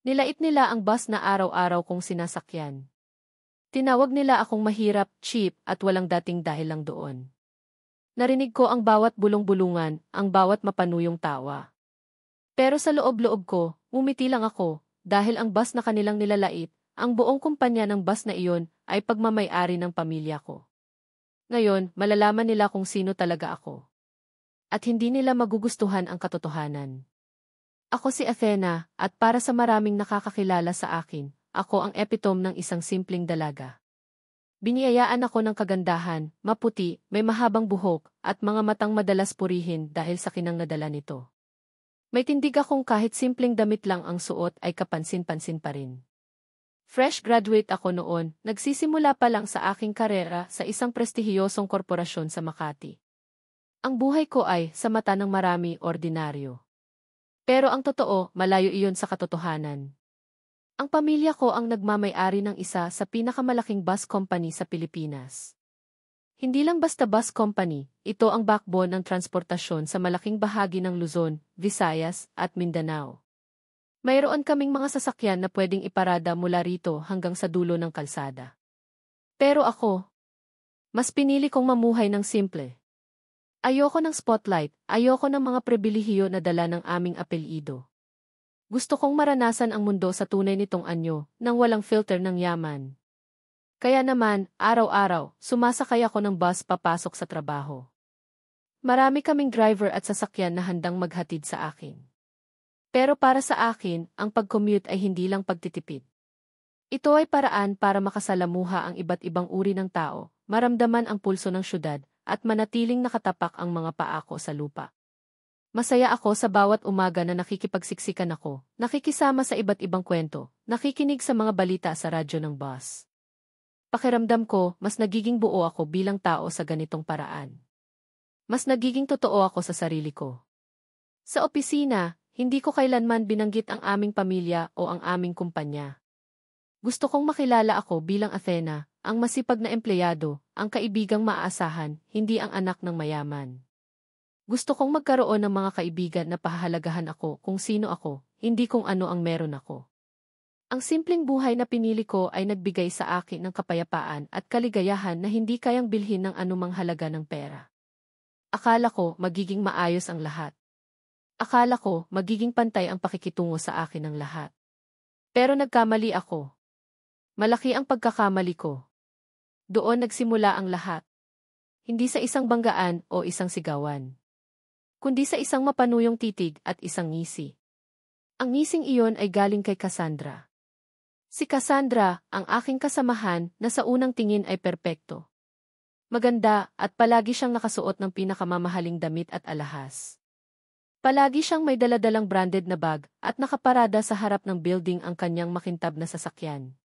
Nilait nila ang bus na araw-araw kong sinasakyan. Tinawag nila akong mahirap, cheap, at walang dating dahil lang doon. Narinig ko ang bawat bulong-bulungan, ang bawat mapanuyong tawa. Pero sa loob-loob ko, umiti lang ako, dahil ang bus na kanilang nilalait, ang buong kumpanya ng bus na iyon, ay pagmamay-ari ng pamilya ko. Ngayon, malalaman nila kung sino talaga ako. At hindi nila magugustuhan ang katotohanan. Ako si Athena, at para sa maraming nakakakilala sa akin, ako ang epitome ng isang simpleng dalaga. Biniyayaan ako ng kagandahan, maputi, may mahabang buhok, at mga matang madalas purihin dahil sa kinang nadala nito. May tindig akong kahit simpleng damit lang ang suot ay kapansin-pansin pa rin. Fresh graduate ako noon, nagsisimula pa lang sa aking karera sa isang prestihiyosong korporasyon sa Makati. Ang buhay ko ay, sa mata ng marami, ordinaryo. Pero ang totoo, malayo iyon sa katotohanan. Ang pamilya ko ang nagmamay-ari ng isa sa pinakamalaking bus company sa Pilipinas. Hindi lang basta bus company, ito ang backbone ng transportasyon sa malaking bahagi ng Luzon, Visayas, at Mindanao. Mayroon kaming mga sasakyan na pwedeng iparada mula rito hanggang sa dulo ng kalsada. Pero ako, mas pinili kong mamuhay ng simple. Ayoko ng spotlight, ayoko ng mga pribilehiyo na dala ng aming apelyido. Gusto kong maranasan ang mundo sa tunay nitong anyo, nang walang filter ng yaman. Kaya naman, araw-araw, sumasakay ako ng bus papasok sa trabaho. Marami kaming driver at sasakyan na handang maghatid sa akin. Pero para sa akin, ang pag-commute ay hindi lang pagtitipid. Ito ay paraan para makasalamuha ang iba't ibang uri ng tao, maramdaman ang pulso ng syudad, at manatiling nakatapak ang mga paa ko sa lupa. Masaya ako sa bawat umaga na nakikipagsiksikan ako, nakikisama sa iba't ibang kwento, nakikinig sa mga balita sa radyo ng bus. Pakiramdam ko, mas nagiging buo ako bilang tao sa ganitong paraan. Mas nagiging totoo ako sa sarili ko. Sa opisina, hindi ko kailanman binanggit ang aming pamilya o ang aming kumpanya. Gusto kong makilala ako bilang Athena, ang masipag na empleyado, ang kaibigang maaasahan, hindi ang anak ng mayaman. Gusto kong magkaroon ng mga kaibigan na pahahalagahan ako kung sino ako, hindi kung ano ang meron ako. Ang simpleng buhay na pinili ko ay nagbigay sa akin ng kapayapaan at kaligayahan na hindi kayang bilhin ng anumang halaga ng pera. Akala ko magiging maayos ang lahat. Akala ko magiging pantay ang pakikitungo sa akin ng lahat. Pero nagkamali ako. Malaki ang pagkakamali ko. Doon nagsimula ang lahat. Hindi sa isang banggaan o isang sigawan, kundi sa isang mapanuyong titig at isang ngisi. Ang ngising iyon ay galing kay Cassandra. Si Cassandra, ang aking kasamahan na sa unang tingin ay perpekto. Maganda at palagi siyang nakasuot ng pinakamamahaling damit at alahas. Palagi siyang may daladalang branded na bag at nakaparada sa harap ng building ang kanyang makintab na sasakyan.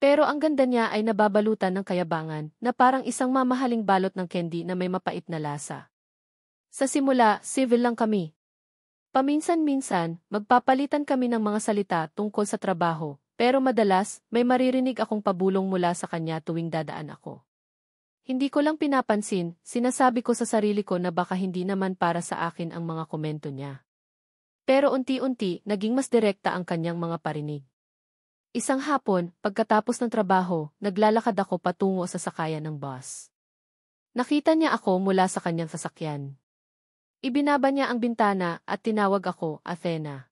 Pero ang ganda niya ay nababalutan ng kayabangan na parang isang mamahaling balot ng candy na may mapait na lasa. Sa simula, civil lang kami. Paminsan-minsan, magpapalitan kami ng mga salita tungkol sa trabaho, pero madalas, may maririnig akong pabulong mula sa kanya tuwing dadaan ako. Hindi ko lang pinapansin, sinasabi ko sa sarili ko na baka hindi naman para sa akin ang mga komento niya. Pero unti-unti, naging mas direkta ang kanyang mga parinig. Isang hapon, pagkatapos ng trabaho, naglalakad ako patungo sa sakayan ng bus. Nakita niya ako mula sa kanyang sasakyan. Ibinaba niya ang bintana at tinawag ako, Athena.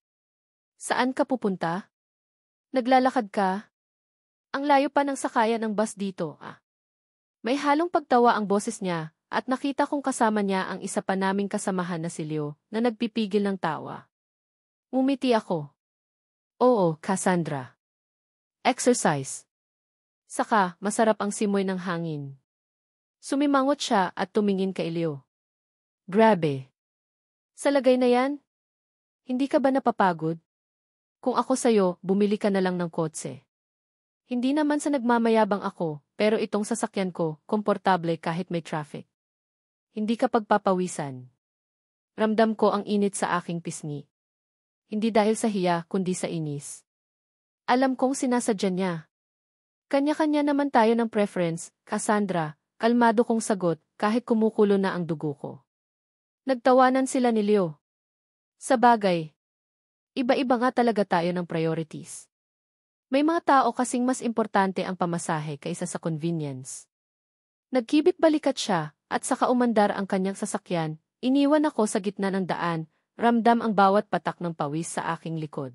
Saan ka pupunta? Naglalakad ka? Ang layo pa ng sakayan ng bus dito, ah. May halong pagtawa ang boses niya, at nakita kong kasama niya ang isa pa naming kasamahan na si Leo, na nagpipigil ng tawa. Umiti ako. Oo, Cassandra. Exercise. Saka, masarap ang simoy ng hangin. Sumimangot siya at tumingin kay Leo. Grabe. Sa lagay na yan? Hindi ka ba napapagod? Kung ako sa'yo, bumili ka na lang ng kotse. Hindi naman sa nagmamayabang ako, pero itong sasakyan ko, komportable kahit may traffic. Hindi ka pagpapawisan. Ramdam ko ang init sa aking pisngi. Hindi dahil sa hiya, kundi sa inis. Alam kong sinasadya niya. Kanya-kanya naman tayo ng preference, Cassandra, kalmado kong sagot, kahit kumukulo na ang dugo ko. Nagtawanan sila ni Leo. Sa bagay, Iba-iba nga talaga tayo ng priorities. May mga tao kasing mas importante ang pamasahe kaysa sa convenience. Nagkibit-balikat siya, at saka umandar ang kanyang sasakyan, iniwan ako sa gitna ng daan, ramdam ang bawat patak ng pawis sa aking likod.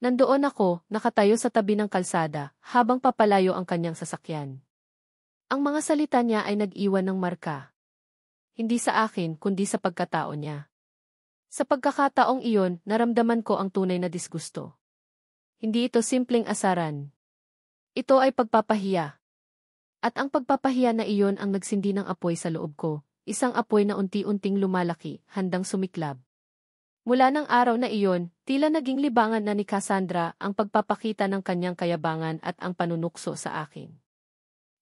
Nandoon ako, nakatayo sa tabi ng kalsada, habang papalayo ang kanyang sasakyan. Ang mga salita niya ay nag-iwan ng marka. Hindi sa akin, kundi sa pagkatao niya. Sa pagkakataong iyon, naramdaman ko ang tunay na disgusto. Hindi ito simpleng asaran. Ito ay pagpapahiya. At ang pagpapahiya na iyon ang nagsindi ng apoy sa loob ko, isang apoy na unti-unting lumalaki, handang sumiklab. Mula ng araw na iyon, tila naging libangan na ni Cassandra ang pagpapakita ng kanyang kayabangan at ang panunukso sa akin.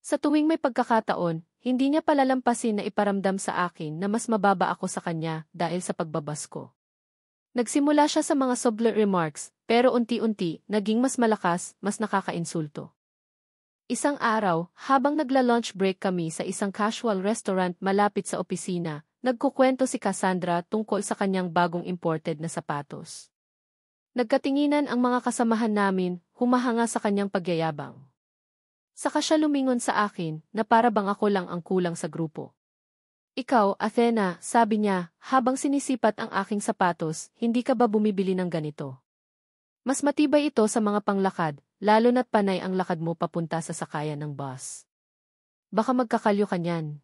Sa tuwing may pagkakataon, hindi niya palalampasin na iparamdam sa akin na mas mababa ako sa kanya dahil sa pagbabas ko. Nagsimula siya sa mga subtle remarks, pero unti-unti, naging mas malakas, mas nakakainsulto. Isang araw, habang nagla-lunch break kami sa isang casual restaurant malapit sa opisina, nagkukwento si Cassandra tungkol sa kanyang bagong imported na sapatos. Nagkatinginan ang mga kasamahan namin, humahanga sa kanyang pagyayabang. Saka siya lumingon sa akin na para bang ako lang ang kulang sa grupo. Ikaw, Athena, sabi niya, habang sinisipat ang aking sapatos, hindi ka ba bumibili ng ganito? Mas matibay ito sa mga panglakad, lalo na't panay ang lakad mo papunta sa sakayan ng bus. Baka magkakalyo ka niyan.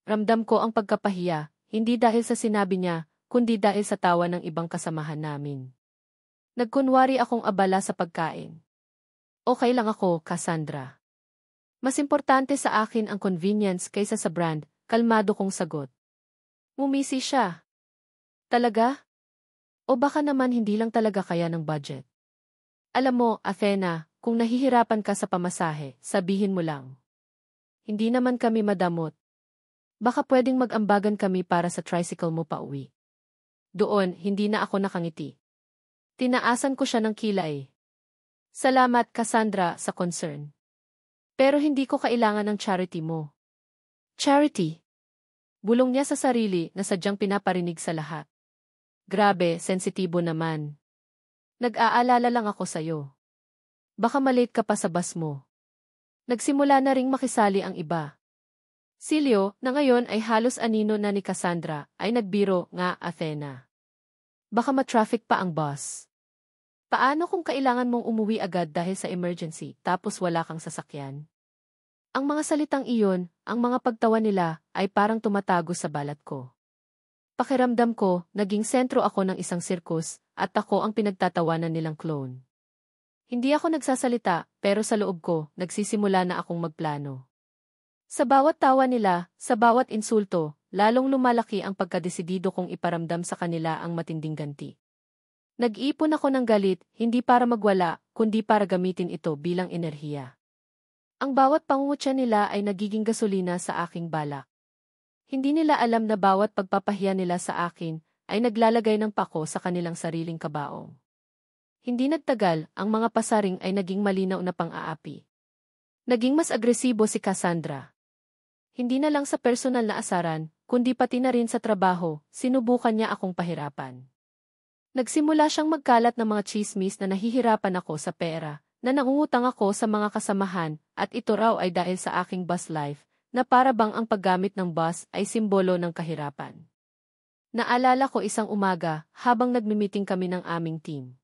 Ramdam ko ang pagkapahiya, hindi dahil sa sinabi niya, kundi dahil sa tawa ng ibang kasamahan namin. Nagkunwari akong abala sa pagkain. Okay lang ako, Cassandra. Mas importante sa akin ang convenience kaysa sa brand, kalmado kong sagot. Mumisi siya. Talaga? O baka naman hindi lang talaga kaya ng budget? Alam mo, Athena, kung nahihirapan ka sa pamasahe, sabihin mo lang. Hindi naman kami madamot. Baka pwedeng mag-ambagan kami para sa tricycle mo pa uwi. Doon, hindi na ako nakangiti. Tinaasan ko siya ng kilay. Salamat, Cassandra, sa concern. Pero hindi ko kailangan ng charity mo. Charity? Bulong niya sa sarili na sadyang pinaparinig sa lahat. Grabe, sensitibo naman. Nag-aalala lang ako sa'yo. Baka malate ka pa sa bus mo. Nagsimula na ring makisali ang iba. Silio, na ngayon ay halos anino na ni Cassandra, ay nagbiro nga, Athena. Baka ma-traffic pa ang bus. Paano kung kailangan mong umuwi agad dahil sa emergency tapos wala kang sasakyan? Ang mga salitang iyon, ang mga pagtawa nila, ay parang tumatago sa balat ko. Pakiramdam ko, naging sentro ako ng isang sirkus, at ako ang pinagtatawanan nilang clone. Hindi ako nagsasalita, pero sa loob ko, nagsisimula na akong magplano. Sa bawat tawa nila, sa bawat insulto, lalong lumalaki ang pagkadesidido kong iparamdam sa kanila ang matinding ganti. Nag-ipon ako ng galit, hindi para magwala, kundi para gamitin ito bilang enerhiya. Ang bawat pangungutya nila ay nagiging gasolina sa aking balak. Hindi nila alam na bawat pagpapahiya nila sa akin ay naglalagay ng pako sa kanilang sariling kabaong. Hindi nagtagal, ang mga pasaring ay naging malinaw na pang-aapi. Naging mas agresibo si Cassandra. Hindi na lang sa personal na asaran, kundi pati na rin sa trabaho, sinubukan niya akong pahirapan. Nagsimula siyang magkalat ng mga chismis na nahihirapan ako sa pera, na nangungutang ako sa mga kasamahan, at ito raw ay dahil sa aking bus life, na para bang ang paggamit ng bus ay simbolo ng kahirapan. Naalala ko isang umaga, habang nagmi-meeting kami ng aming team.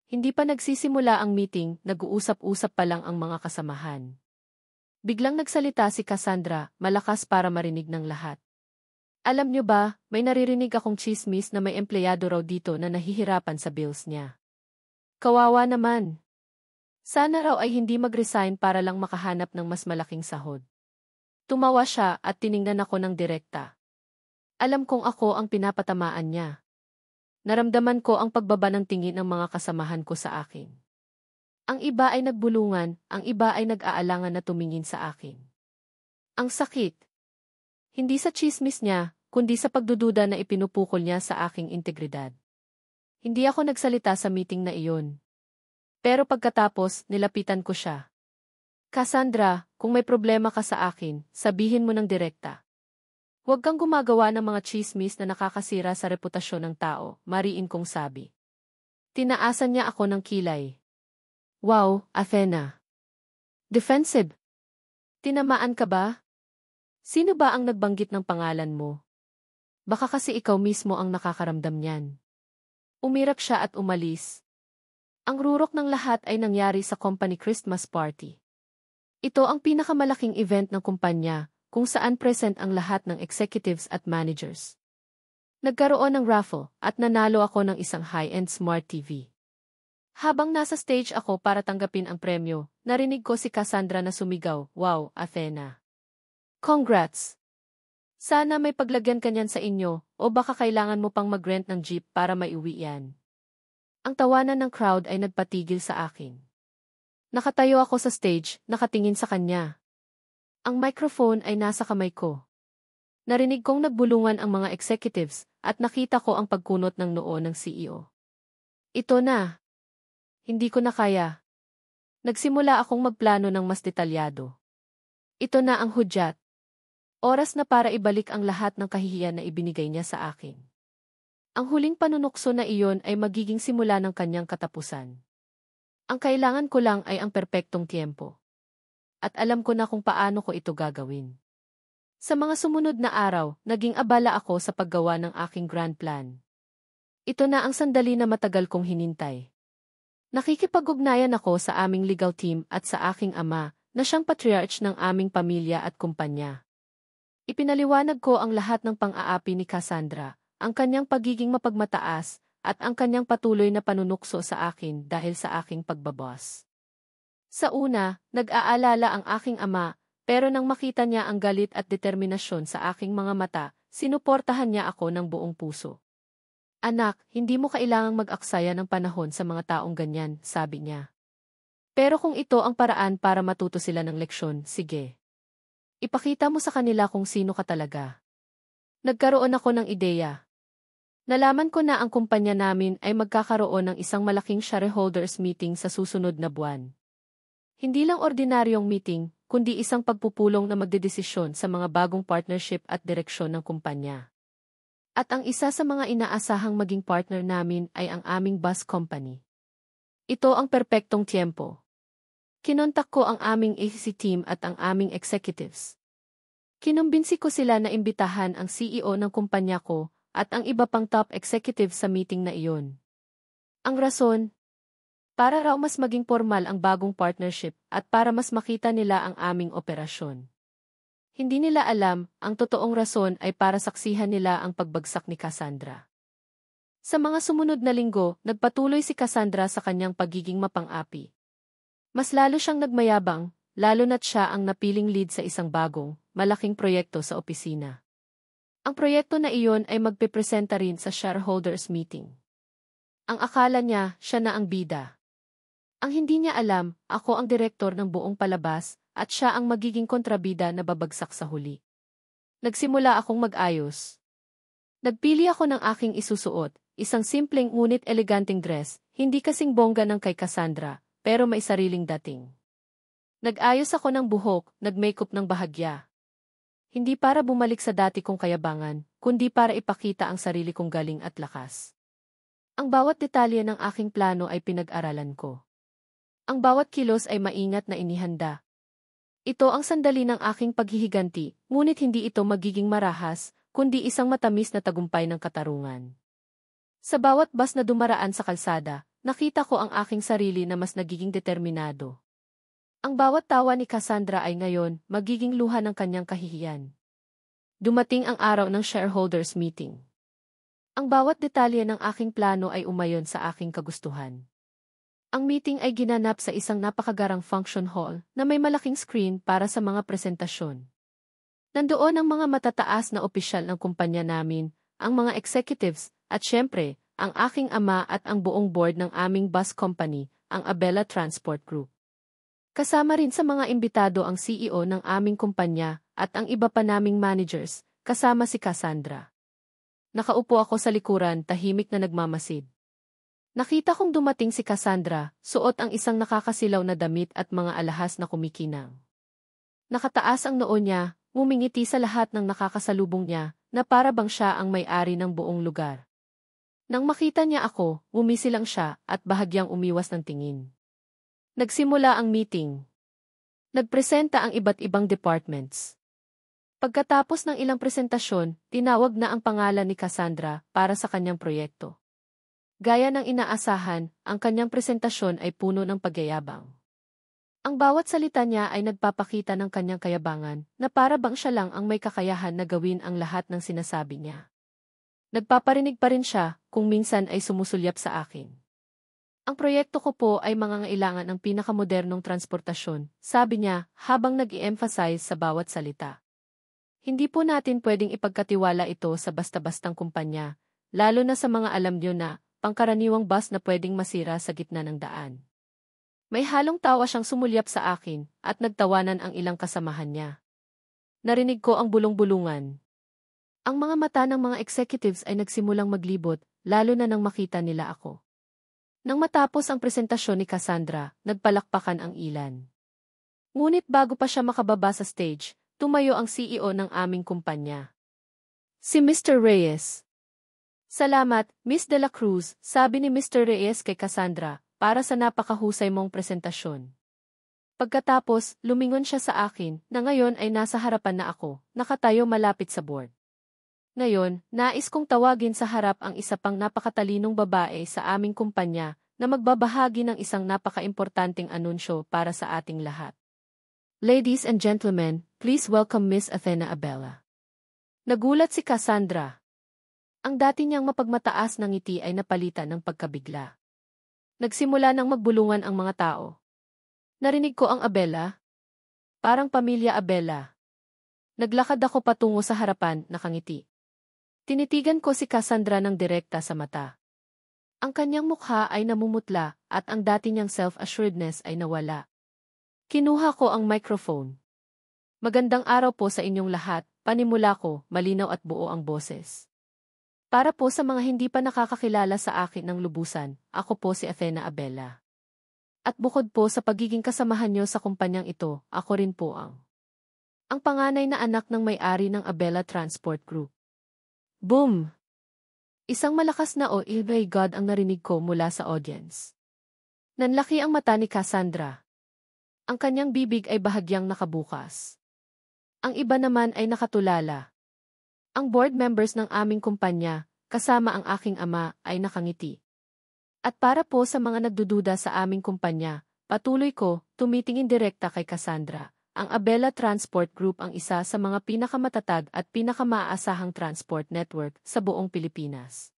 Hindi pa nagsisimula ang meeting, nag-uusap-usap pa lang ang mga kasamahan. Biglang nagsalita si Cassandra, malakas para marinig ng lahat. Alam niyo ba, may naririnig akong chismis na may empleyado raw dito na nahihirapan sa bills niya. Kawawa naman. Sana raw ay hindi mag-resign para lang makahanap ng mas malaking sahod. Tumawa siya at tiningnan ako ng direkta. Alam kong ako ang pinapatamaan niya. Naramdaman ko ang pagbaba ng tingin ng mga kasamahan ko sa akin. Ang iba ay nagbulungan, ang iba ay nag-aalangan na tumingin sa akin. Ang sakit. Hindi sa chismis niya, kundi sa pagdududa na ipinupukol niya sa aking integridad. Hindi ako nagsalita sa meeting na iyon. Pero pagkatapos, nilapitan ko siya. Cassandra, kung may problema ka sa akin, sabihin mo ng direkta. Huwag kang gumagawa ng mga chismis na nakakasira sa reputasyon ng tao, mariin kong sabi. Tinaasan niya ako ng kilay. Wow, Athena. Defensive. Tinamaan ka ba? Sino ba ang nagbanggit ng pangalan mo? Baka kasi ikaw mismo ang nakakaramdam niyan. Umirak siya at umalis. Ang rurok ng lahat ay nangyari sa company Christmas party. Ito ang pinakamalaking event ng kumpanya, kung saan present ang lahat ng executives at managers. Nagkaroon ng raffle at nanalo ako ng isang high-end smart TV. Habang nasa stage ako para tanggapin ang premyo, narinig ko si Cassandra na sumigaw, "Wow, Athena. Congrats! Sana may paglagyan ka niyan sa inyo, o baka kailangan mo pang mag-rent ng jeep para maiuwi yan." Ang tawanan ng crowd ay nagpatigil sa akin. Nakatayo ako sa stage, nakatingin sa kanya. Ang microphone ay nasa kamay ko. Narinig kong nagbulungan ang mga executives at nakita ko ang pagkunot ng noo ng CEO. Ito na. Hindi ko na kaya. Nagsimula akong magplano ng mas detalyado. Ito na ang hudyat. Oras na para ibalik ang lahat ng kahihiyan na ibinigay niya sa akin. Ang huling panunukso na iyon ay magiging simula ng kanyang katapusan. Ang kailangan ko lang ay ang perpektong tiempo. At alam ko na kung paano ko ito gagawin. Sa mga sumunod na araw, naging abala ako sa paggawa ng aking grand plan. Ito na ang sandali na matagal kong hinintay. Nakikipag-ugnayan ako sa aming legal team at sa aking ama, na siyang patriarch ng aming pamilya at kumpanya. Ipinaliwanag ko ang lahat ng pang-aapi ni Cassandra, ang kanyang pagiging mapagmataas, at ang kanyang patuloy na panunukso sa akin dahil sa aking pagbaboss. Sa una, nag-aalala ang aking ama, pero nang makita niya ang galit at determinasyon sa aking mga mata, sinuportahan niya ako ng buong puso. "Anak, hindi mo kailangang mag-aksaya ng panahon sa mga taong ganyan," sabi niya. "Pero kung ito ang paraan para matuto sila ng leksyon, sige. Ipakita mo sa kanila kung sino ka talaga." Nagkaroon ako ng ideya. Nalaman ko na ang kumpanya namin ay magkakaroon ng isang malaking shareholders meeting sa susunod na buwan. Hindi lang ordinaryong meeting, kundi isang pagpupulong na magdedesisyon sa mga bagong partnership at direksyon ng kumpanya. At ang isa sa mga inaasahang maging partner namin ay ang aming bus company. Ito ang perpektong tiempo. Kinontak ko ang aming ACC team at ang aming executives. Kinumbinsi ko sila na imbitahan ang CEO ng kumpanya ko at ang iba pang top executives sa meeting na iyon. Ang rason? Para raw mas maging formal ang bagong partnership at para mas makita nila ang aming operasyon. Hindi nila alam, ang totoong rason ay para saksihan nila ang pagbagsak ni Cassandra. Sa mga sumunod na linggo, nagpatuloy si Cassandra sa kanyang pagiging mapang-api. Mas lalo siyang nagmayabang, lalo na't siya ang napiling lead sa isang bagong, malaking proyekto sa opisina. Ang proyekto na iyon ay magpipresenta rin sa shareholders meeting. Ang akala niya, siya na ang bida. Ang hindi niya alam, ako ang direktor ng buong palabas, at siya ang magiging kontrabida na babagsak sa huli. Nagsimula akong mag-ayos. Nagpili ako ng aking isusuot, isang simpleng ngunit eleganteng dress, hindi kasing bongga ng kay Cassandra, pero may sariling dating. Nag-ayos ako ng buhok, nag-makeup ng bahagya. Hindi para bumalik sa dati kong kayabangan, kundi para ipakita ang sarili kong galing at lakas. Ang bawat detalye ng aking plano ay pinag-aralan ko. Ang bawat kilos ay maingat na inihanda. Ito ang sandali ng aking paghihiganti, ngunit hindi ito magiging marahas, kundi isang matamis na tagumpay ng katarungan. Sa bawat bus na dumaraan sa kalsada, nakita ko ang aking sarili na mas nagiging determinado. Ang bawat tawa ni Cassandra ay ngayon magiging luha ng kanyang kahihiyan. Dumating ang araw ng shareholders meeting. Ang bawat detalye ng aking plano ay umayon sa aking kagustuhan. Ang meeting ay ginanap sa isang napakagarang function hall na may malaking screen para sa mga presentasyon. Nandoon ang mga matataas na opisyal ng kumpanya namin, ang mga executives, at syempre, ang aking ama at ang buong board ng aming bus company, ang Abella Transport Group. Kasama rin sa mga imbitado ang CEO ng aming kumpanya at ang iba pa naming managers, kasama si Cassandra. Nakaupo ako sa likuran, tahimik na nagmamasid. Nakita kong dumating si Cassandra, suot ang isang nakakasilaw na damit at mga alahas na kumikinang. Nakataas ang noo niya, ngumingiti sa lahat ng nakakasalubong niya, na para bang siya ang may-ari ng buong lugar. Nang makita niya ako, umisi lang siya at bahagyang umiwas ng tingin. Nagsimula ang meeting. Nagpresenta ang iba't ibang departments. Pagkatapos ng ilang presentasyon, tinawag na ang pangalan ni Cassandra para sa kanyang proyekto. Gaya ng inaasahan, ang kanyang presentasyon ay puno ng pagyayabang. Ang bawat salita niya ay nagpapakita ng kanyang kayabangan na para bang siya lang ang may kakayahan na gawin ang lahat ng sinasabi niya. Nagpaparinig pa rin siya kung minsan ay sumusulyap sa akin. Ang proyekto ko po ay mangangailangan ng pinakamodernong transportasyon, sabi niya habang nag-i-emphasize sa bawat salita. Hindi po natin pwedeng ipagkatiwala ito sa basta-bastang kumpanya, lalo na sa mga alam niyo na, pangkaraniwang bus na pwedeng masira sa gitna ng daan. May halong tawa siyang sumulyap sa akin at nagtawanan ang ilang kasamahan niya. Narinig ko ang bulong-bulungan. Ang mga mata ng mga executives ay nagsimulang maglibot, lalo na nang makita nila ako. Nang matapos ang presentasyon ni Cassandra, nagpalakpakan ang ilan. Ngunit bago pa siya makababa sa stage, tumayo ang CEO ng aming kumpanya. Si Mr. Reyes. Salamat, Miss De La Cruz, sabi ni Mr. Reyes kay Cassandra, para sa napakahusay mong presentasyon. Pagkatapos, lumingon siya sa akin, na ngayon ay nasa harapan na ako, nakatayo malapit sa board. Ngayon, nais kong tawagin sa harap ang isa pang napakatalinong babae sa aming kumpanya, na magbabahagi ng isang napaka-importanteng anunsyo para sa ating lahat. Ladies and gentlemen, please welcome Miss Athena Abella. Nagulat si Cassandra. Ang dati niyang mapagmataas ng ngiti ay napalitan ng pagkabigla. Nagsimula nang magbulungan ang mga tao. Narinig ko ang Abella. Parang pamilya Abella. Naglakad ako patungo sa harapan, nakangiti. Tinitigan ko si Cassandra ng direkta sa mata. Ang kanyang mukha ay namumutla at ang dati niyang self-assuredness ay nawala. Kinuha ko ang microphone. Magandang araw po sa inyong lahat, panimula ko, malinaw at buo ang boses. Para po sa mga hindi pa nakakakilala sa akin ng lubusan, ako po si Athena Abella. At bukod po sa pagiging kasamahan niyo sa kumpanyang ito, ako rin po ang panganay na anak ng may-ari ng Abella Transport Group. Boom! Isang malakas na "Oh my God" ang narinig ko mula sa audience. Nanlaki ang mata ni Cassandra. Ang kanyang bibig ay bahagyang nakabukas. Ang iba naman ay nakatulala. Ang board members ng aming kumpanya, kasama ang aking ama, ay nakangiti. At para po sa mga nagdududa sa aming kumpanya, patuloy ko, tumitingin direkta kay Cassandra. Ang Abella Transport Group ang isa sa mga pinakamatatag at pinakamaasahang transport network sa buong Pilipinas.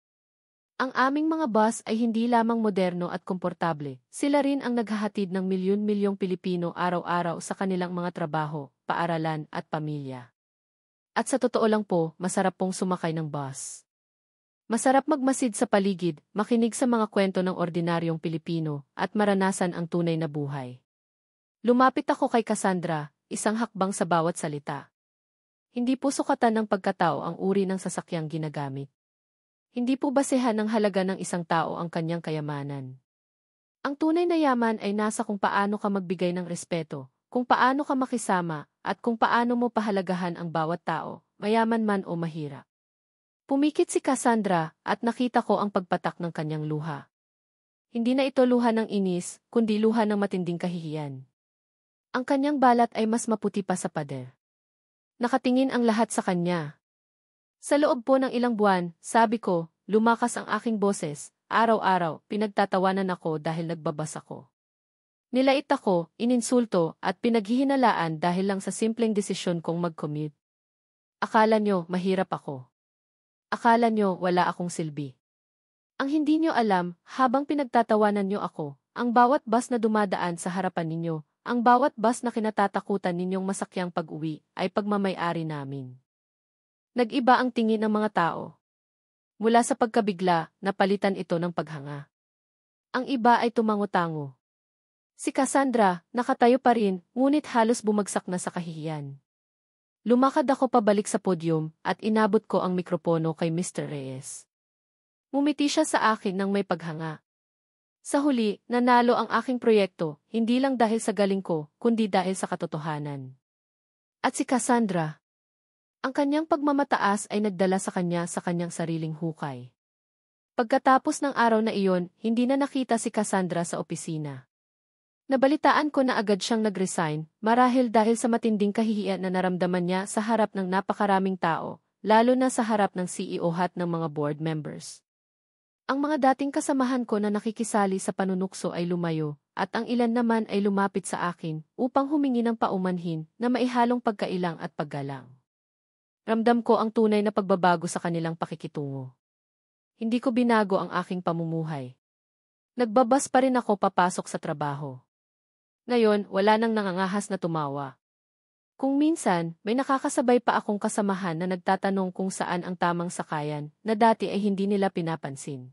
Ang aming mga bus ay hindi lamang moderno at komportable, sila rin ang naghahatid ng milyon-milyong Pilipino araw-araw sa kanilang mga trabaho, paaralan at pamilya. At sa totoo lang po, masarap pong sumakay ng bus. Masarap magmasid sa paligid, makinig sa mga kwento ng ordinaryong Pilipino, at maranasan ang tunay na buhay. Lumapit ako kay Cassandra, isang hakbang sa bawat salita. Hindi po sukatan ng pagkatao ang uri ng sasakyang ginagamit. Hindi po basehan ng halaga ng isang tao ang kanyang kayamanan. Ang tunay na yaman ay nasa kung paano ka magbigay ng respeto, kung paano ka makisama, at kung paano mo pahalagahan ang bawat tao, mayaman man o mahirap. Pumikit si Cassandra at nakita ko ang pagpatak ng kanyang luha. Hindi na ito luha ng inis, kundi luha ng matinding kahihiyan. Ang kanyang balat ay mas maputi pa sa pader. Nakatingin ang lahat sa kanya. Sa loob po ng ilang buwan, sabi ko, lumakas ang aking boses, araw-araw, pinagtatawanan ako dahil nagbabas ako. Nilait ako, ininsulto, at pinaghihinalaan dahil lang sa simpleng desisyon kong mag-commute. Akala nyo, mahirap ako. Akala nyo, wala akong silbi. Ang hindi nyo alam, habang pinagtatawanan nyo ako, ang bawat bus na dumadaan sa harapan ninyo, ang bawat bus na kinatatakutan ninyong masakyang pag-uwi, ay pagmamay-ari namin. Nag-iba ang tingin ng mga tao. Mula sa pagkabigla, napalitan ito ng paghanga. Ang iba ay tumango-tango. Si Cassandra, nakatayo pa rin, ngunit halos bumagsak na sa kahihiyan. Lumakad ako pabalik sa podium, at inabot ko ang mikropono kay Mr. Reyes. Ngumiti siya sa akin nang may paghanga. Sa huli, nanalo ang aking proyekto, hindi lang dahil sa galing ko, kundi dahil sa katotohanan. At si Cassandra, ang kanyang pagmamataas ay nagdala sa kanya sa kanyang sariling hukay. Pagkatapos ng araw na iyon, hindi na nakita si Cassandra sa opisina. Nabalitaan ko na agad siyang nag-resign, marahil dahil sa matinding kahihiyan na naramdaman niya sa harap ng napakaraming tao, lalo na sa harap ng CEO at ng mga board members. Ang mga dating kasamahan ko na nakikisali sa panunukso ay lumayo, at ang ilan naman ay lumapit sa akin upang humingi ng paumanhin na maihalong pagkailang at paggalang. Ramdam ko ang tunay na pagbabago sa kanilang pakikitungo. Hindi ko binago ang aking pamumuhay. Nagbabas pa rin ako papasok sa trabaho. Ngayon, wala nang nangangahas na tumawa. Kung minsan, may nakakasabay pa akong kasamahan na nagtatanong kung saan ang tamang sakayan na dati ay hindi nila pinapansin.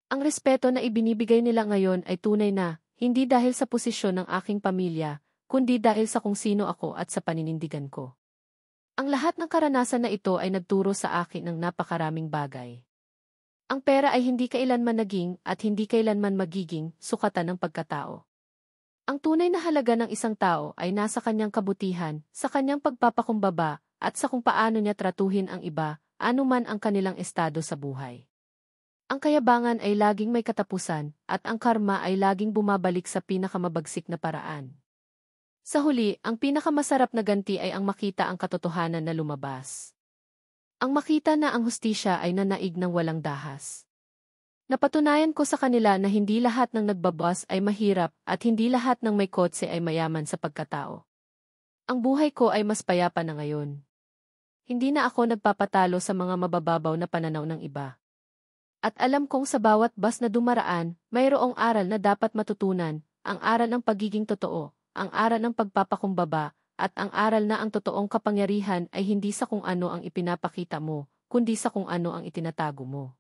Ang respeto na ibinibigay nila ngayon ay tunay na, hindi dahil sa posisyon ng aking pamilya, kundi dahil sa kung sino ako at sa paninindigan ko. Ang lahat ng karanasan na ito ay nagturo sa akin ng napakaraming bagay. Ang pera ay hindi kailanman naging at hindi kailanman magiging sukatan ng pagkatao. Ang tunay na halaga ng isang tao ay nasa kanyang kabutihan, sa kanyang pagpapakumbaba, at sa kung paano niya tratuhin ang iba, anuman ang kanilang estado sa buhay. Ang kayabangan ay laging may katapusan, at ang karma ay laging bumabalik sa pinakamabagsik na paraan. Sa huli, ang pinakamasarap na ganti ay ang makita ang katotohanan na lumabas. Ang makita na ang hustisya ay nanaig ng walang dahas. Napatunayan ko sa kanila na hindi lahat ng nagbabas ay mahirap at hindi lahat ng may kotse ay mayaman sa pagkatao. Ang buhay ko ay mas payapa na ngayon. Hindi na ako nagpapatalo sa mga mabababaw na pananaw ng iba. At alam kong sa bawat bus na dumaraan, mayroong aral na dapat matutunan, ang aral ng pagiging totoo, ang aral ng pagpapakumbaba, at ang aral na ang totoong kapangyarihan ay hindi sa kung ano ang ipinapakita mo, kundi sa kung ano ang itinatago mo.